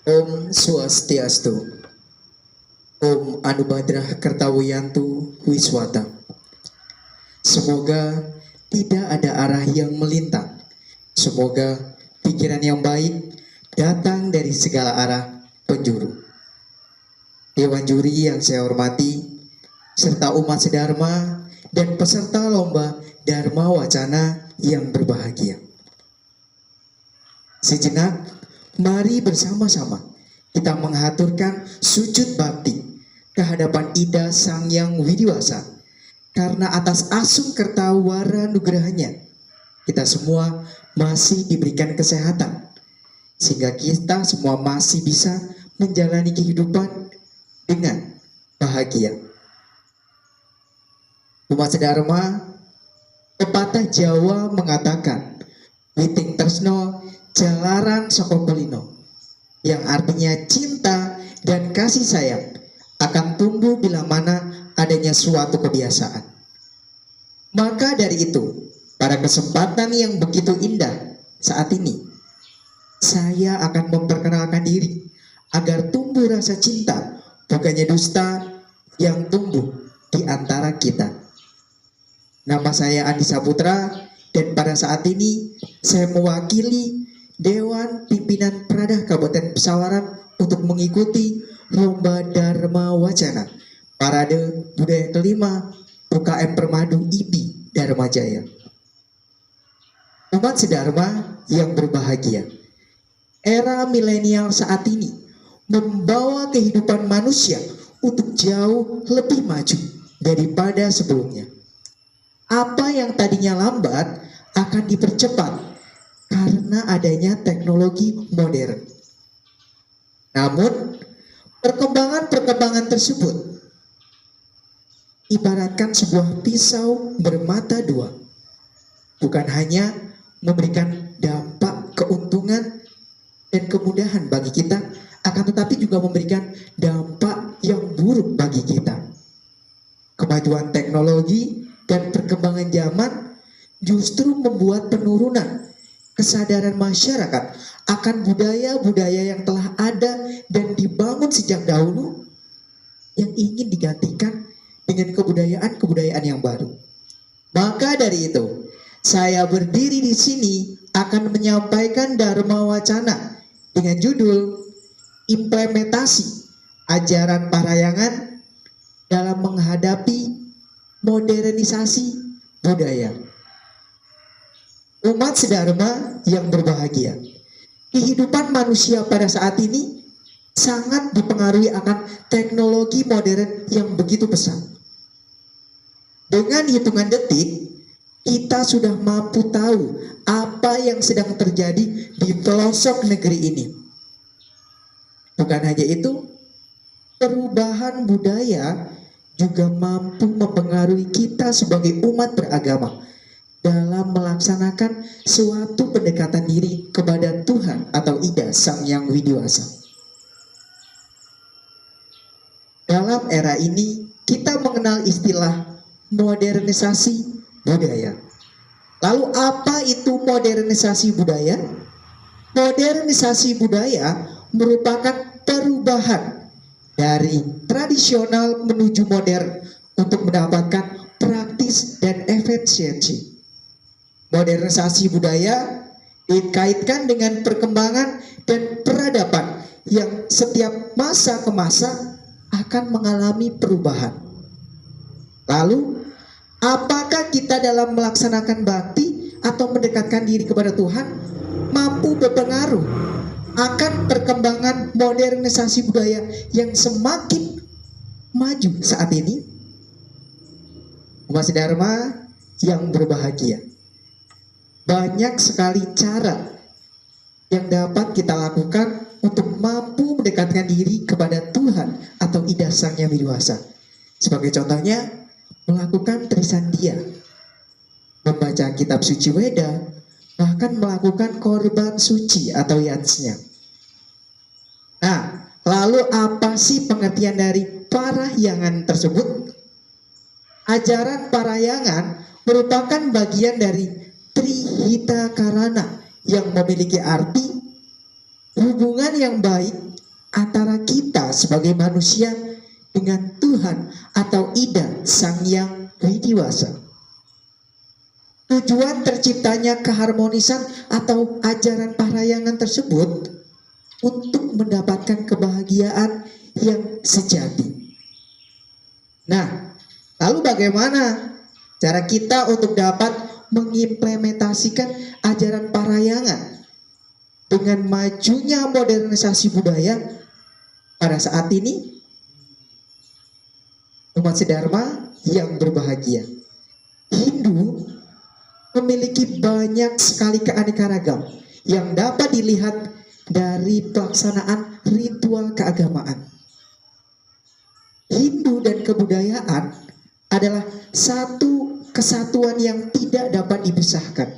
Om Swastiastu. Om Anubadrah Kertawiyantu Wiswata. Semoga tidak ada arah yang melintang. Semoga pikiran yang baik datang dari segala arah penjuru. Dewan juri yang saya hormati, serta umat sedharma dan peserta lomba Dharma Wacana yang berbahagia. Sejenak, mari bersama-sama kita mengaturkan sujud bakti kehadapan Ida Sang Yang Widiwasa, karena atas asung kertawara nugerahnya kita semua masih diberikan kesehatan, sehingga kita semua masih bisa menjalani kehidupan dengan bahagia. Umat sedharma, pepatah Jawa mengatakan witing tresno jalaran saka kulino, yang artinya cinta dan kasih sayang akan tumbuh bila mana adanya suatu kebiasaan. Maka dari itu, pada kesempatan yang begitu indah saat ini, saya akan memperkenalkan diri agar tumbuh rasa cinta, bukannya dusta, yang tumbuh di antara kita. Nama saya Andi Saputra, dan pada saat ini saya mewakili Dewan Pimpinan Pradah Kabupaten Pesawaran untuk mengikuti Lomba Dharma Wacana Parade Budaya kelima UKM Permadu IPI Dharma Jaya. Umat sedharma yang berbahagia, era milenial saat ini membawa kehidupan manusia untuk jauh lebih maju daripada sebelumnya. Apa yang tadinya lambat akan dipercepat karena adanya teknologi modern. Namun, perkembangan tersebut ibaratkan sebuah pisau bermata dua. Bukan hanya memberikan dampak keuntungan dan kemudahan bagi kita, akan tetapi juga memberikan dampak yang buruk bagi kita. Kemajuan teknologi dan perkembangan zaman justru membuat penurunan kesadaran masyarakat akan budaya-budaya yang telah ada dan dibangun sejak dahulu, yang ingin digantikan dengan kebudayaan-kebudayaan yang baru. Maka dari itu, saya berdiri di sini akan menyampaikan Dharma Wacana dengan judul Implementasi Ajaran Parahyangan dalam Menghadapi Modernisasi Budaya. Umat sedharma yang berbahagia, kehidupan manusia pada saat ini sangat dipengaruhi akan teknologi modern yang begitu pesat. Dengan hitungan detik, kita sudah mampu tahu apa yang sedang terjadi di pelosok negeri ini. Bukan hanya itu, perubahan budaya juga mampu mempengaruhi kita sebagai umat beragama dalam melaksanakan suatu pendekatan diri kepada Tuhan atau Ida Sang Yang Widiwasa. Dalam era ini, kita mengenal istilah modernisasi budaya. Lalu apa itu modernisasi budaya? Modernisasi budaya merupakan perubahan dari tradisional menuju modern untuk mendapatkan praktis dan efisiensi. Modernisasi budaya dikaitkan dengan perkembangan dan peradaban yang setiap masa ke masa akan mengalami perubahan. Lalu, apakah kita dalam melaksanakan bakti atau mendekatkan diri kepada Tuhan mampu berpengaruh akan perkembangan modernisasi budaya yang semakin maju saat ini? Umat sedharma yang berbahagia, banyak sekali cara yang dapat kita lakukan untuk mampu mendekatkan diri kepada Tuhan atau Ida Sang Yang Widiwasa. Sebagai contohnya, melakukan trisandia, membaca kitab suci Weda, bahkan melakukan korban suci atau yatsnya. Nah, lalu apa sih pengertian dari parahyangan tersebut? Ajaran parahyangan merupakan bagian dari Trihita Karana yang memiliki arti hubungan yang baik antara kita sebagai manusia dengan Tuhan atau Ida Sang Yang Widiwasa. Tujuan terciptanya keharmonisan atau ajaran parahyangan tersebut untuk mendapatkan kebahagiaan yang sejati. Nah, lalu bagaimana cara kita untuk dapat mengimplementasikan ajaran parahyangan dengan majunya modernisasi budaya pada saat ini? Umat sedharma yang berbahagia, Hindu memiliki banyak sekali keanekaragam yang dapat dilihat dari pelaksanaan ritual keagamaan. Hindu dan kebudayaan adalah satu kesatuan yang tidak dapat dipisahkan.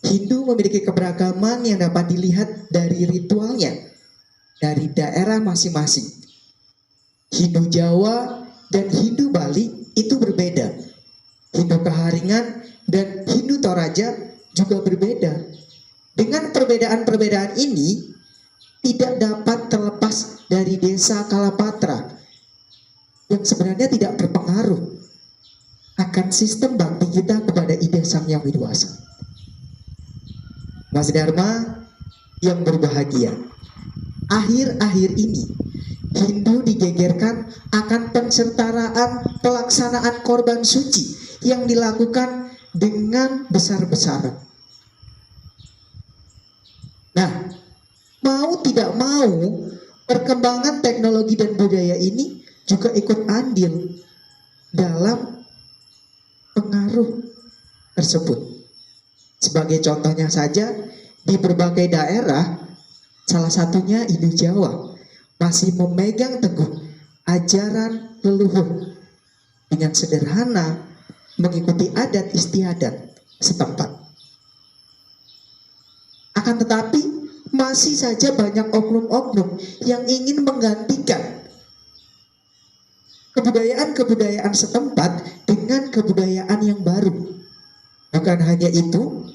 Hindu memiliki keberagaman yang dapat dilihat dari ritualnya, dari daerah masing-masing. Hindu Jawa dan Hindu Bali itu berbeda. Hindu Kaharingan dan Hindu Toraja juga berbeda. Dengan perbedaan-perbedaan ini tidak dapat terlepas dari desa Kalapatra yang sebenarnya tidak berpengaruh akan sistem bakti kita kepada Ida Sang Yang Widiwasa. Mas Dharma yang berbahagia, akhir-akhir ini Hindu digegerkan akan pensetaraan pelaksanaan korban suci yang dilakukan dengan besar-besaran. Nah, mau tidak mau, perkembangan teknologi dan budaya ini juga ikut andil dalam pengaruh tersebut. Sebagai contohnya saja, di berbagai daerah, salah satunya Hindu Jawa, masih memegang teguh ajaran leluhur dengan sederhana mengikuti adat istiadat setempat. Akan tetapi masih saja banyak oknum-oknum yang ingin menggantikan kebudayaan-kebudayaan setempat dengan kebudayaan yang baru. Bukan hanya itu,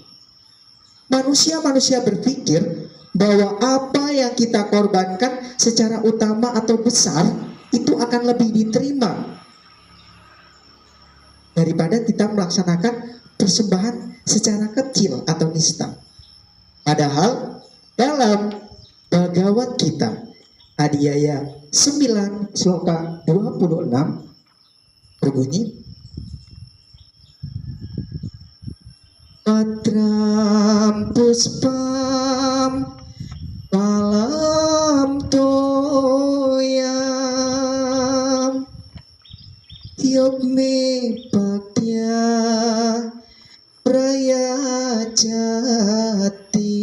manusia-manusia berpikir bahwa apa yang kita korbankan secara utama atau besar itu akan lebih diterima daripada kita melaksanakan persembahan secara kecil atau nista. Padahal dalam Bhagavad Gita Adhyaya 9 sloka 26 berbunyi, Patram puspam malam toyam tiup me bhakya praya jati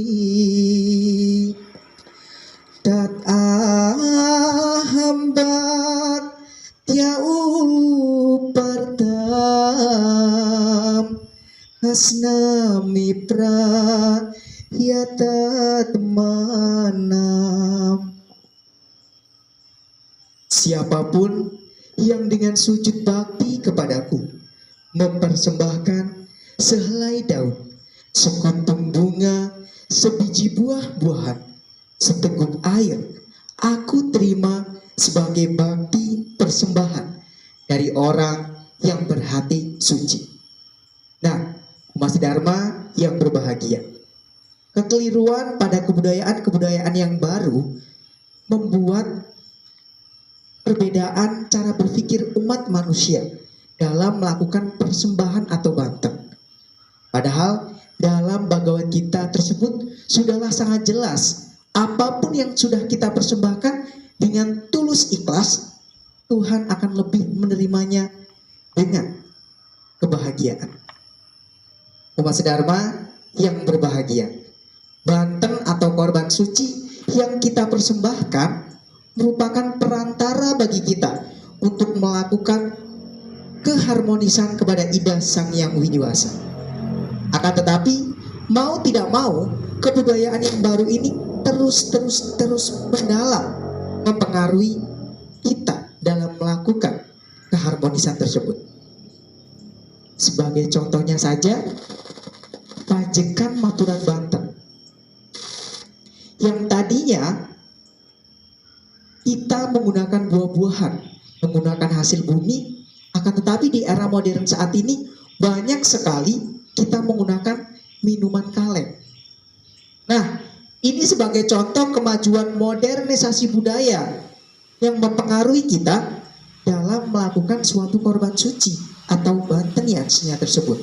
dat ahambat tiau pardam hasnami prahyata manam. Siapapun yang dengan sujud bakti kepadaku mempersembahkan sehelai daun, sekuntum bunga, sebiji buah-buahan, seteguk air, aku terima sebagai bakti persembahan dari orang yang berhati suci. Nah, Mas Dharma yang berbahagia, kekeliruan pada kebudayaan-kebudayaan yang baru membuat perbedaan cara berpikir umat manusia dalam melakukan persembahan atau banteng. Padahal dalam Bhagavad Gita tersebut sudahlah sangat jelas, apapun yang sudah kita persembahkan dengan tulus ikhlas, Tuhan akan lebih menerimanya dengan kebahagiaan. Umat sedharma yang berbahagia, banteng atau korban suci yang kita persembahkan merupakan perantara bagi kita untuk melakukan keharmonisan kepada Ida Sang Yang Widiwasa. Akan tetapi, mau tidak mau, kebudayaan yang baru ini terus mendalam mempengaruhi kita dalam melakukan keharmonisan tersebut. Sebagai contohnya saja, pajekan Maturan Banten yang tadinya kita menggunakan buah-buahan, menggunakan hasil bumi, akan tetapi di era modern saat ini banyak sekali kita menggunakan minuman kaleng. Nah, ini sebagai contoh kemajuan modernisasi budaya yang mempengaruhi kita dalam melakukan suatu korban suci atau banteniansnya tersebut.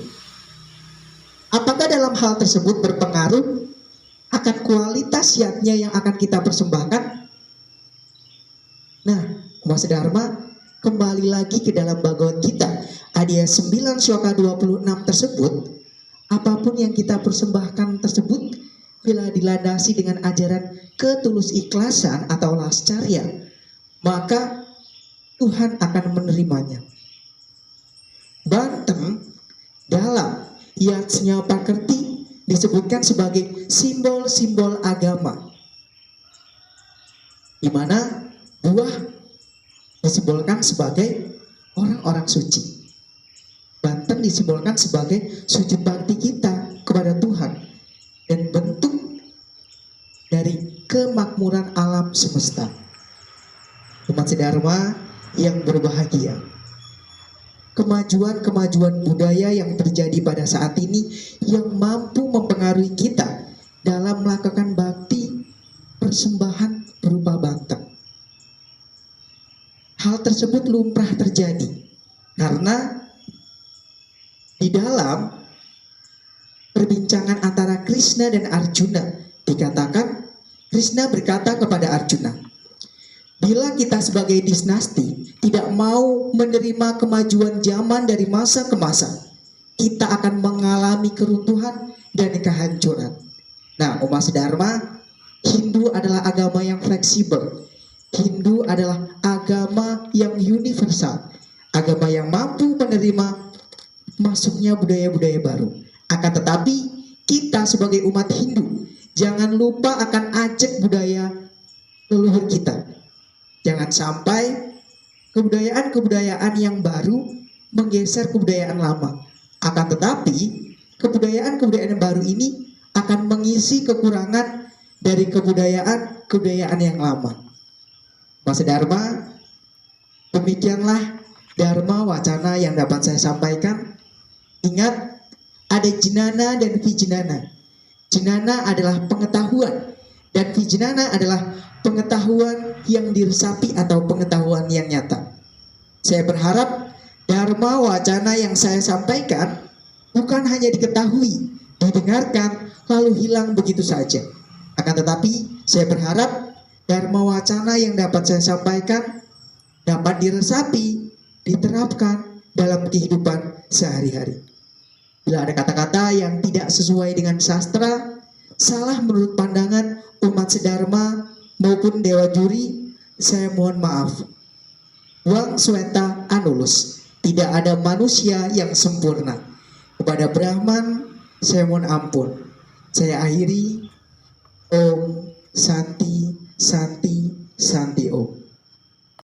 Apakah dalam hal tersebut berpengaruh akan kualitas yatnya yang akan kita persembahkan? Nah, Mas Dharma kembali lagi ke dalam bagawan kita. Ayat 9 Sloka 26 tersebut, apapun yang kita persembahkan tersebut bila dilandasi dengan ajaran ketulus ikhlasan atau lascarya, maka Tuhan akan menerimanya. Banten dalam Yatsnya Pakerti disebutkan sebagai simbol-simbol agama, di mana buah disimbolkan sebagai orang-orang suci. Banten disimbolkan sebagai sujud bakti kita kepada Tuhan dan bentuk dari kemakmuran alam semesta. Umat Dharma yang berbahagia, kemajuan-kemajuan budaya yang terjadi pada saat ini yang mampu mempengaruhi kita dalam melakukan bakti persembahan berupa banten. Hal tersebut lumrah terjadi karena di dalam perbincangan antara Krishna dan Arjuna dikatakan, Krishna berkata kepada Arjuna, bila kita sebagai dinasti tidak mau menerima kemajuan zaman dari masa ke masa, kita akan mengalami keruntuhan dan kehancuran. Nah, umat Dharma, Hindu adalah agama yang fleksibel. Hindu adalah agama yang universal, agama yang mampu menerima masuknya budaya-budaya baru. Akan tetapi kita sebagai umat Hindu jangan lupa akan ajak budaya leluhur kita. Jangan sampai kebudayaan-kebudayaan yang baru menggeser kebudayaan lama. Akan tetapi kebudayaan-kebudayaan yang baru ini akan mengisi kekurangan dari kebudayaan-kebudayaan yang lama. Mas Dharma, demikianlah Dharma wacana yang dapat saya sampaikan. Ingat, ada jnana dan vijnana. Jnana adalah pengetahuan dan vijnana adalah pengetahuan yang diresapi atau pengetahuan yang nyata. Saya berharap Dharma wacana yang saya sampaikan bukan hanya diketahui, didengarkan, lalu hilang begitu saja. Akan tetapi saya berharap Dharma wacana yang dapat saya sampaikan dapat diresapi, diterapkan dalam kehidupan sehari-hari. Bila ada kata-kata yang tidak sesuai dengan sastra, salah menurut pandangan umat sedharma maupun dewa juri, saya mohon maaf. Wang Sweta Anulus, tidak ada manusia yang sempurna. Kepada Brahman, saya mohon ampun. Saya akhiri. Om Santi Santi Santi Om.